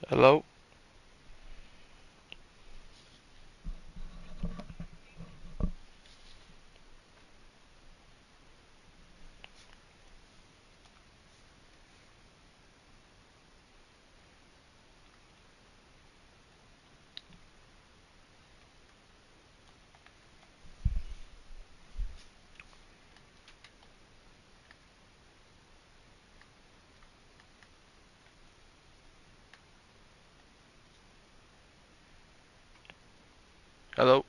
Hello? Hello?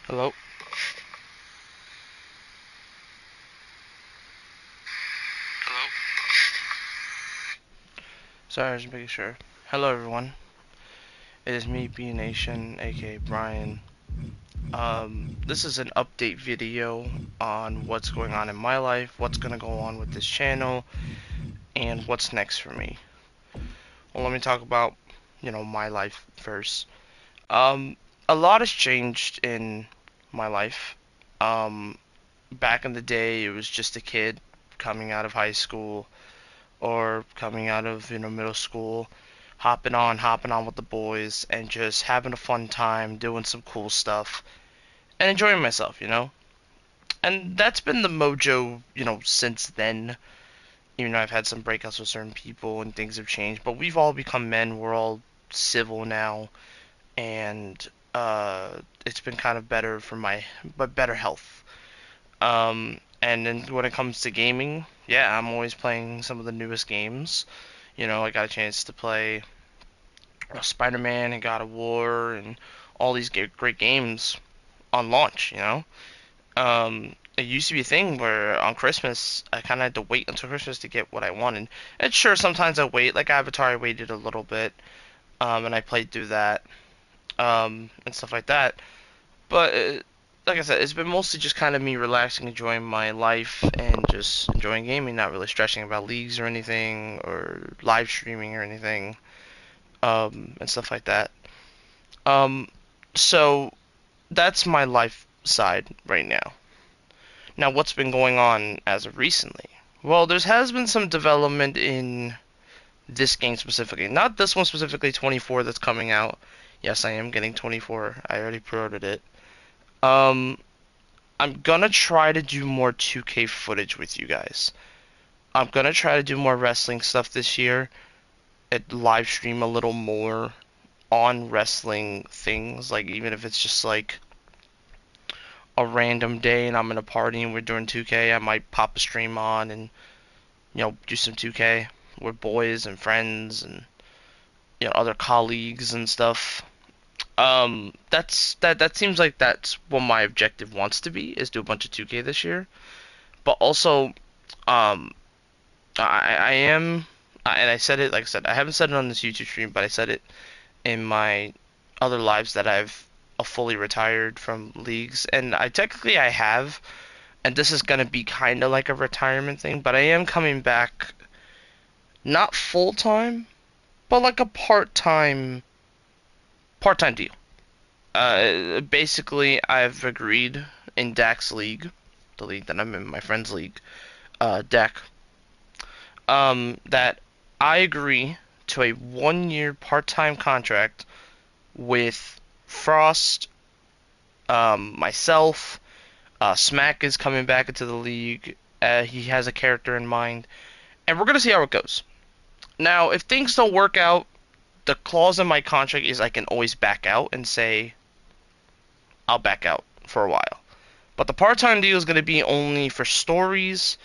Hello? Hello? Sorry, I was just making sure. Hello, everyone. It is me, B Nation, aka Brian. This is an update video on what's going on in my life, what's gonna go on with this channel, and what's next for me. Well, let me talk about, my life first. Um, a lot has changed in my life. Um, Back in the day, it was just a kid coming out of high school or coming out of middle school, hopping on with the boys and just having a fun time doing some cool stuff and enjoying myself. And that's been the mojo since then. Even though I've had some breakouts with certain people and things have changed, but we've all become men. We're all civil now, and it's been kind of better for my but better health. And then when it comes to gaming, yeah, I'm always playing some of the newest games. I got a chance to play Spider-Man and God of War and all these great games on launch. It used to be a thing where on Christmas I kind of had to wait until Christmas to get what I wanted. And sure, sometimes I wait. Like Avatar, I waited a little bit, and I played through that, and stuff like that. But like I said, it's been mostly just kind of me relaxing, enjoying my life, and just enjoying gaming, not really stressing about leagues or anything, or live streaming or anything, and stuff like that. Um, so that's my life side right now. Now, what's been going on as of recently? Well, there has been some development in this game specifically. Not this one specifically, 24 that's coming out. Yes, I am getting 24. I already pre-ordered it. Um, I'm gonna try to do more 2K footage with you guys. I'm gonna try to do more wrestling stuff this year. And live stream a little more on wrestling things, like even if it's just like a random day and I'm in a party and we're doing 2K, I might pop a stream on and do some 2K with boys and friends and other colleagues and stuff. That seems like that's what my objective wants to be, is do a bunch of 2K this year. But also, um, I am, and I said it, like I said, I haven't said it on this YouTube stream, but I said it in my other lives that I've fully retired from leagues, and I have, and this is gonna be kind of like a retirement thing, but I am coming back, not full time, but like a part time deal. Basically, I've agreed in Dax League, the league that I'm in, my friend's league, Deck, that I agree to a 1 year part-time contract with Frost, myself. Smack is coming back into the league. He has a character in mind, and we're gonna see how it goes. Now, if things don't work out, the clause in my contract is I can always back out and say I'll back out for a while. But the part-time deal is gonna be only for stories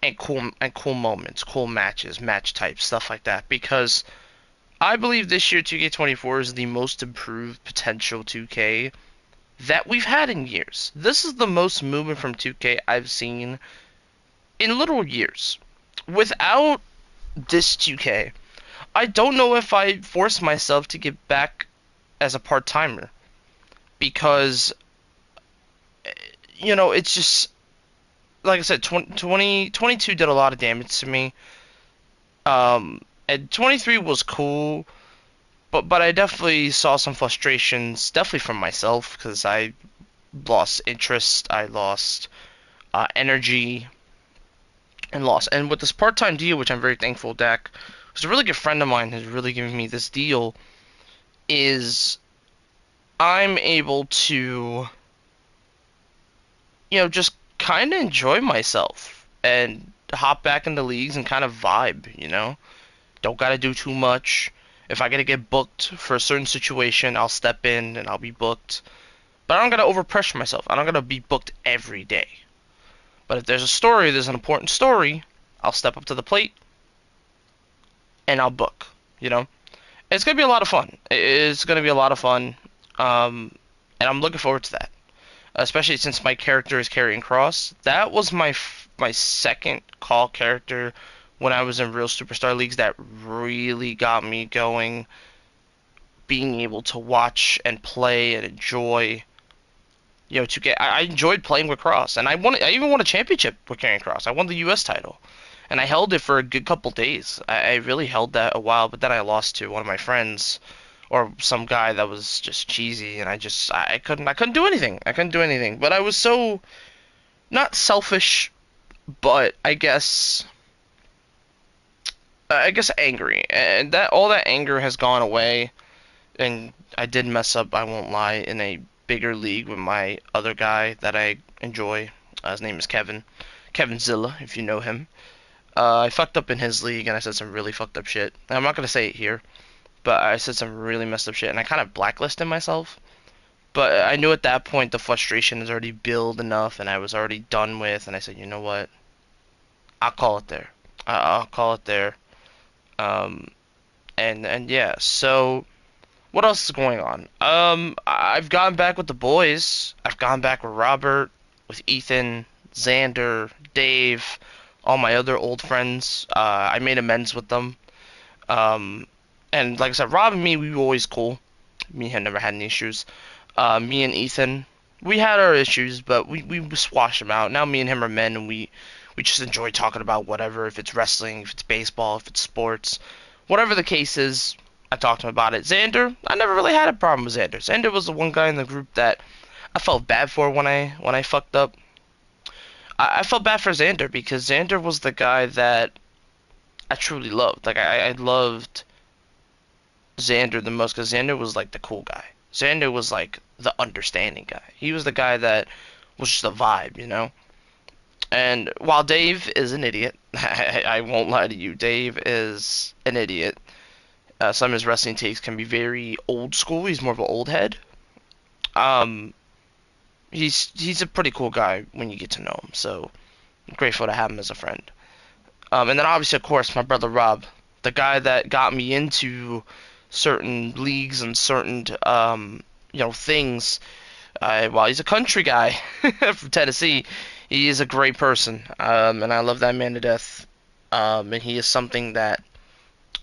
and cool moments, cool matches, match types, stuff like that. Because I believe this year 2K24 is the most improved potential 2K that we've had in years. This is the most movement from 2K I've seen in literal years. Without this 2K, I don't know if I force myself to get back as a part timer because it's just like I said, 22 did a lot of damage to me. And 23 was cool, but I definitely saw some frustrations, definitely from myself because I lost interest, I lost energy, and lost. And with this part-time deal, which I'm very thankful, Dak, who's a really good friend of mine, has really given me this deal, is I'm able to, just kind of enjoy myself and hop back into leagues and kind of vibe. Don't gotta do too much. If I gotta get booked for a certain situation, I'll step in and I'll be booked. But I don't gotta overpressure myself. I don't gotta be booked every day. But if there's an important story, I'll step up to the plate and I'll book. You know, it's gonna be a lot of fun. It's gonna be a lot of fun, and I'm looking forward to that. Especially since my character is Karrion Kross. That was my second call character when I was in real superstar leagues that really got me going. Being able to watch and play and enjoy, 2K. I enjoyed playing with Kross, and I even won a championship with Karrion Kross. I won the U.S. title, and I held it for a good couple days. I really held that a while, but then I lost to one of my friends or some guy that was just cheesy, and I couldn't do anything. I couldn't do anything. But I was so not selfish, but I guess angry, and that all that anger has gone away. And I did mess up, I won't lie, in a bigger league with my other guy that I enjoy. His name is Kevin. Kevin Zilla, if you know him. I fucked up in his league and I said some really fucked up shit. I'm not gonna say it here, but I said some really messed up shit and I kind of blacklisted myself. But I knew at that point the frustration is already built enough and I was already done with, and I said, you know what? I'll call it there. I'll call it there. Um, and yeah, so what else is going on? I've gone back with the boys. I've gone back with Robert, with Ethan, Xander, Dave, all my other old friends. I made amends with them. Um, and like I said, Rob and me, we were always cool. Me had never had any issues. Me and Ethan, we had our issues, but we squashed them out. Now me and him are men, and we just enjoy talking about whatever. If it's wrestling, if it's baseball, if it's sports, whatever the case is. I talked to him about it. Xander, I never really had a problem with Xander. Xander was the one guy in the group that I felt bad for when I fucked up. I felt bad for Xander because Xander was the guy that I truly loved. Like I loved Xander the most because Xander was like the cool guy. Xander was like the understanding guy. He was the guy that was just a vibe. And while Dave is an idiot, I won't lie to you, Dave is an idiot. Some of his wrestling takes can be very old school. He's more of an old head. Um, he's a pretty cool guy when you get to know him. So I'm grateful to have him as a friend. And then obviously, of course, my brother Rob, the guy that got me into certain leagues and certain things. While he's a country guy from Tennessee, he is a great person. And I love that man to death. And he is something that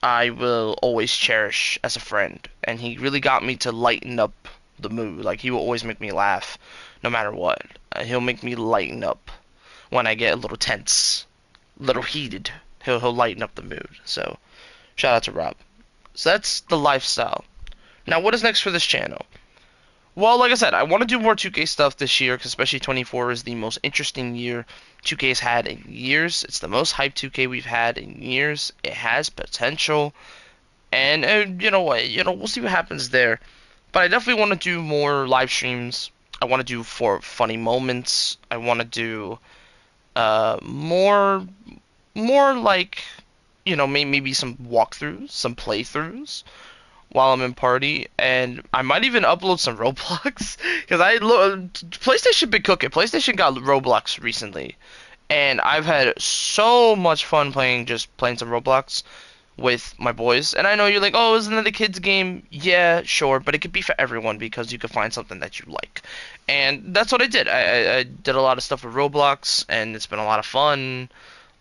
I will always cherish as a friend. And he really got me to lighten up the mood. Like, he will always make me laugh no matter what. He'll make me lighten up when I get a little tense, a little heated. He'll lighten up the mood. So, shout out to Rob. So that's the lifestyle. Now, what is next for this channel? Well, like I said, I want to do more 2K stuff this year, because especially 24 is the most interesting year 2K's had in years. It's the most hyped 2K we've had in years. It has potential, and we'll see what happens there. But I definitely want to do more live streams. I want to do for funny moments. I want to do more like maybe some walkthroughs, some playthroughs while I'm in party, and I might even upload some Roblox because PlayStation been cooking. PlayStation got Roblox recently, and I've had so much fun playing some Roblox. with my boys. And I know you're like, oh, isn't it a kid's game? Yeah, sure, but it could be for everyone because you could find something that you like. And that's what I did. I did a lot of stuff with Roblox, and it's been a lot of fun,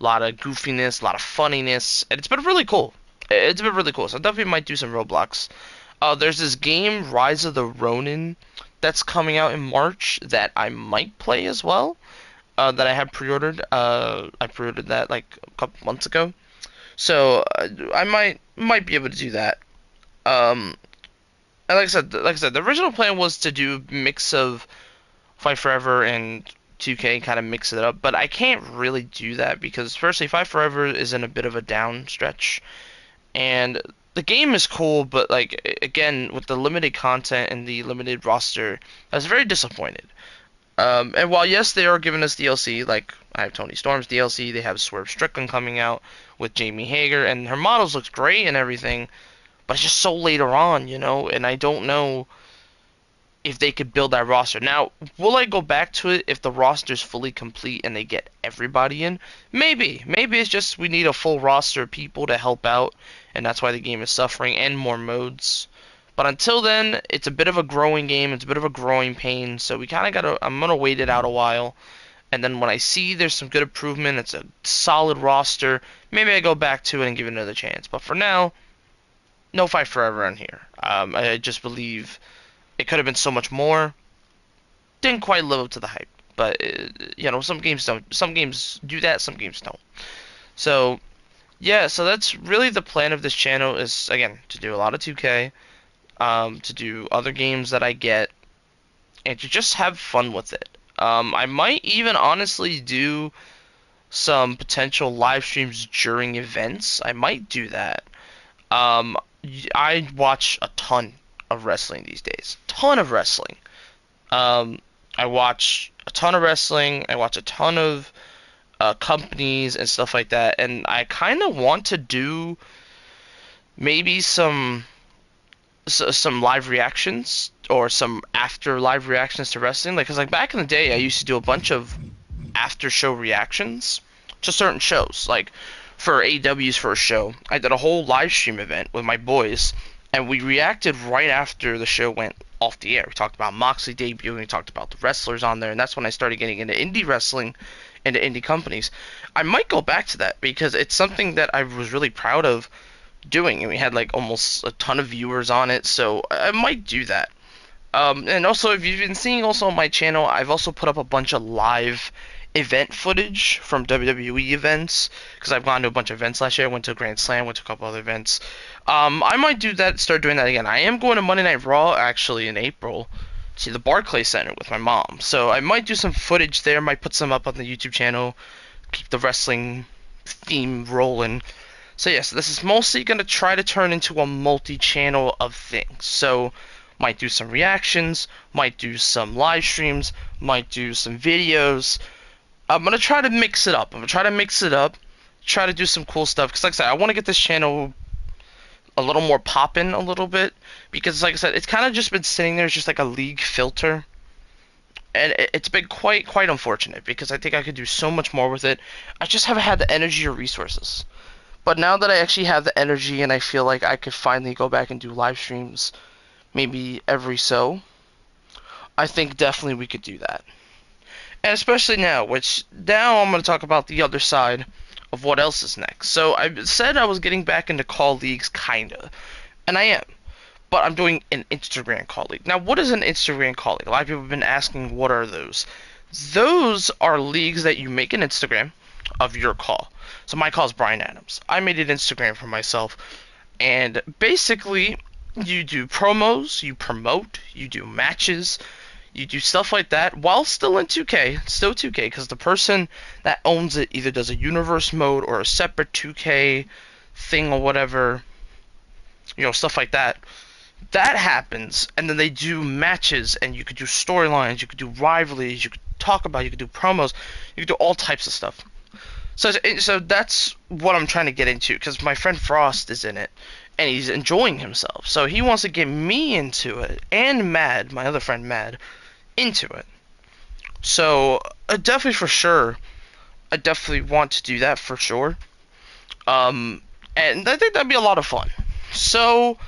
a lot of goofiness, a lot of funniness, and it's been really cool. It's been really cool. So I definitely might do some Roblox. There's this game, Rise of the Ronin, that's coming out in March that I might play as well. That I had pre-ordered. I pre-ordered that like a couple months ago. So I might be able to do that. Um, and like I said, the original plan was to do a mix of Fight Forever and 2K, kind of mix it up. But I can't really do that because firstly, Fight Forever is in a bit of a down stretch, and the game is cool, but like again with the limited content and the limited roster, I was very disappointed. And while yes, they are giving us DLC, like I have Tony Storm's DLC, they have Swerve Strickland coming out with Jamie Hager, and her models looks great and everything, but it's just so later on, and I don't know if they could build that roster. Now, will I go back to it if the roster's fully complete and they get everybody in? Maybe. Maybe it's just we need a full roster of people to help out, and that's why the game is suffering, and more modes. But until then, it's a bit of a growing game. It's a bit of a growing pain. So we kind of gotta. I'm gonna wait it out a while, and then when I see there's some good improvement, it's a solid roster. Maybe I go back to it and give it another chance. But for now, no Fight Forever on here. I just believe it could have been so much more. Didn't quite live up to the hype. But some games don't. Some games do that. Some games don't. So yeah. So that's really the plan of this channel. Is again to do a lot of 2K. To do other games that I get, and to just have fun with it. I might even honestly do some potential live streams during events. I might do that. Um, I watch a ton of wrestling these days. Ton of wrestling. Um, I watch a ton of wrestling. I watch a ton of companies and stuff like that. And I kind of want to do maybe some live reactions or some after live reactions to wrestling, like, cause like back in the day I used to do a bunch of after show reactions to certain shows. Like for AEW's first show, I did a whole live stream event with my boys, and we reacted right after the show went off the air. We talked about Moxley debuting, we talked about the wrestlers on there, and that's when I started getting into indie wrestling, into indie companies. I might go back to that because it's something that I was really proud of doing, and we had like almost a ton of viewers on it, so I might do that. And also, if you've been seeing also on my channel, I've also put up a bunch of live event footage from WWE events, because I've gone to a bunch of events last year. I went to Grand Slam, went to a couple other events. I might do that, start doing that again. I am going to Monday Night Raw actually in April to the Barclays Center with my mom, so I might do some footage there, might put some up on the YouTube channel, keep the wrestling theme rolling. So yes, this is mostly going to try to turn into a multi-channel of things. So might do some reactions, might do some live streams, might do some videos. I'm going to try to mix it up. Try to do some cool stuff. Because like I said, I want to get this channel a little more poppin' a little bit. Because like I said, it's kind of just been sitting there as just like a league filter. And it's been quite unfortunate because I think I could do so much more with it. I just haven't had the energy or resources. But now that I actually have the energy and I feel like I could finally go back and do live streams maybe every so, I think definitely we could do that. And especially now, which now I'm going to talk about the other side of what else is next. So I said I was getting back into call leagues, kinda. And I am. But I'm doing an Instagram call league. Now, what is an Instagram call league? A lot of people have been asking, what are those? Those are leagues that you make an Instagram of your call. So my call is Brian Adams. I made an Instagram for myself, and basically you do promos, you promote, you do matches, you do stuff like that while still in 2K, still 2K, because the person that owns it either does a universe mode or a separate 2K thing or whatever, stuff like that. That happens, and then they do matches, and you could do storylines, you could do rivalries, you could talk about, you could do promos, you could do all types of stuff. So that's what I'm trying to get into, because my friend Frost is in it, and he's enjoying himself. So he wants to get me into it, and Mad, my other friend Mad, into it. So definitely for sure, I definitely want to do that for sure. and I think that'd be a lot of fun. So,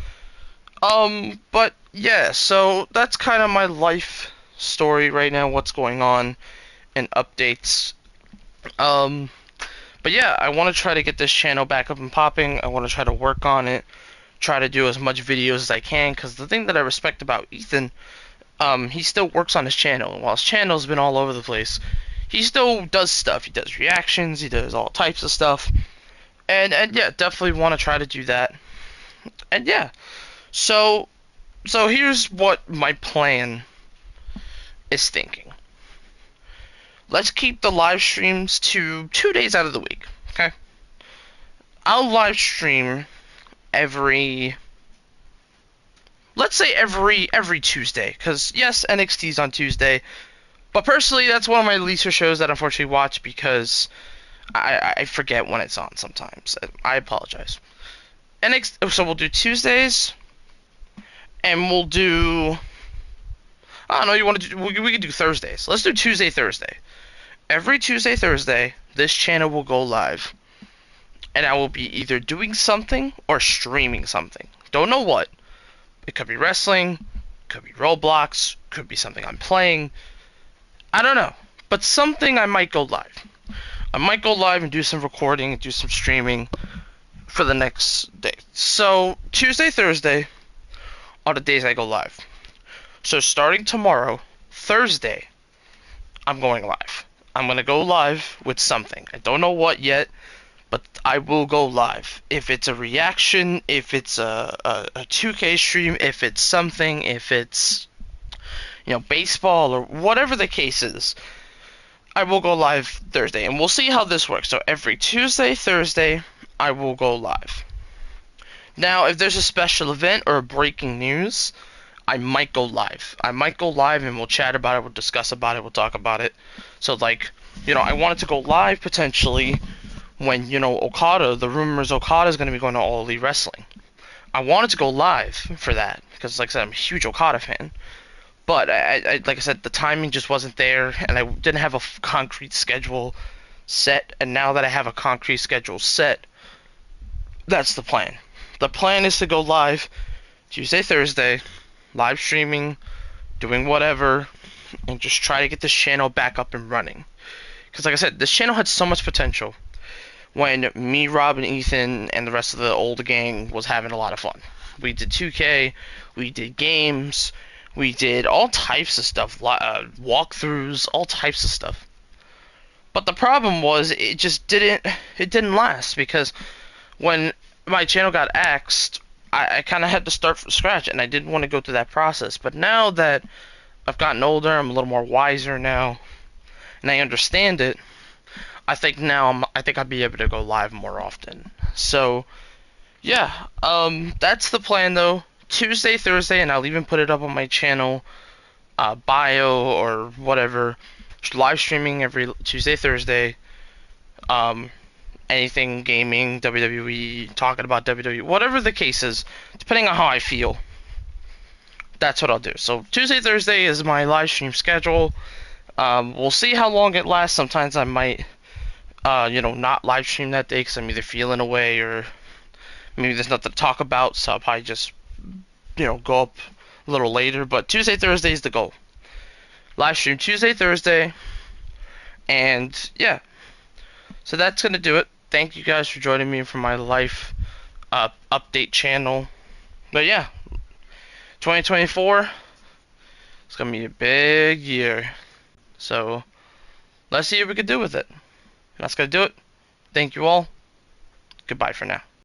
but yeah, so that's kind of my life story right now, what's going on, and updates. Um, but yeah, I want to try to get this channel back up and popping. I want to try to work on it, try to do as much videos as I can, because the thing that I respect about Ethan, he still works on his channel, and while his channel's been all over the place, he still does stuff. He does reactions, he does all types of stuff, and yeah, definitely want to try to do that. And yeah, so here's what my plan is thinking. Let's keep the live streams to 2 days out of the week, okay? I'll live stream every, let's say every Tuesday, because yes, NXT's on Tuesday, but personally, that's one of my least shows that I unfortunately watch because I forget when it's on sometimes. I apologize. NXT, so we'll do Tuesdays, and we'll do, I don't know, you want to do, we can do Thursdays. Let's do Tuesday, Thursday. Every Tuesday, Thursday, this channel will go live, and I will be either doing something or streaming something. Don't know what. It could be wrestling, could be Roblox, could be something I'm playing. I don't know. But something I might go live. I might go live and do some recording and do some streaming for the next day. So, Tuesday, Thursday are the days I go live. So, starting tomorrow, Thursday, I'm going live. I'm going to go live with something. I don't know what yet, but I will go live. If it's a reaction, if it's a 2K stream, if it's something, if it's, baseball or whatever the case is, I will go live Thursday. And we'll see how this works. So every Tuesday, Thursday, I will go live. Now, if there's a special event or a breaking news, I might go live. I might go live and we'll chat about it, we'll discuss about it, we'll talk about it. So, I wanted to go live potentially when, Okada, the rumors Okada's going to be going to All Elite Wrestling. I wanted to go live for that because, like I said, I'm a huge Okada fan. But, like I said, the timing just wasn't there, and I didn't have a concrete schedule set. And now that I have a concrete schedule set, that's the plan. The plan is to go live Tuesday, Thursday, live streaming, doing whatever, and just try to get this channel back up and running. Because, like I said, this channel had so much potential when me, Rob, and Ethan, and the rest of the old gang was having a lot of fun. We did 2K, we did games, we did all types of stuff, walkthroughs, all types of stuff. But the problem was, it didn't last, because when my channel got axed, I kind of had to start from scratch, and I didn't want to go through that process. But now that I've gotten older, I'm a little more wiser now, and I understand it, I think I'll be able to go live more often. So, yeah, that's the plan though. Tuesday, Thursday, and I'll even put it up on my channel, bio or whatever. Live streaming every Tuesday, Thursday. Anything gaming, WWE, talking about WWE, whatever the case is, depending on how I feel. That's what I'll do. So Tuesday, Thursday is my live stream schedule. We'll see how long it lasts. Sometimes I might, not live stream that day because I'm either feeling away or maybe there's nothing to talk about. So I'll probably just, go up a little later. But Tuesday, Thursday is the goal. Live stream Tuesday, Thursday, and yeah. So that's gonna do it. Thank you guys for joining me for my life update channel. But yeah, 2024. It's gonna be a big year. So let's see what we can do with it. That's gonna do it. Thank you all. Goodbye for now.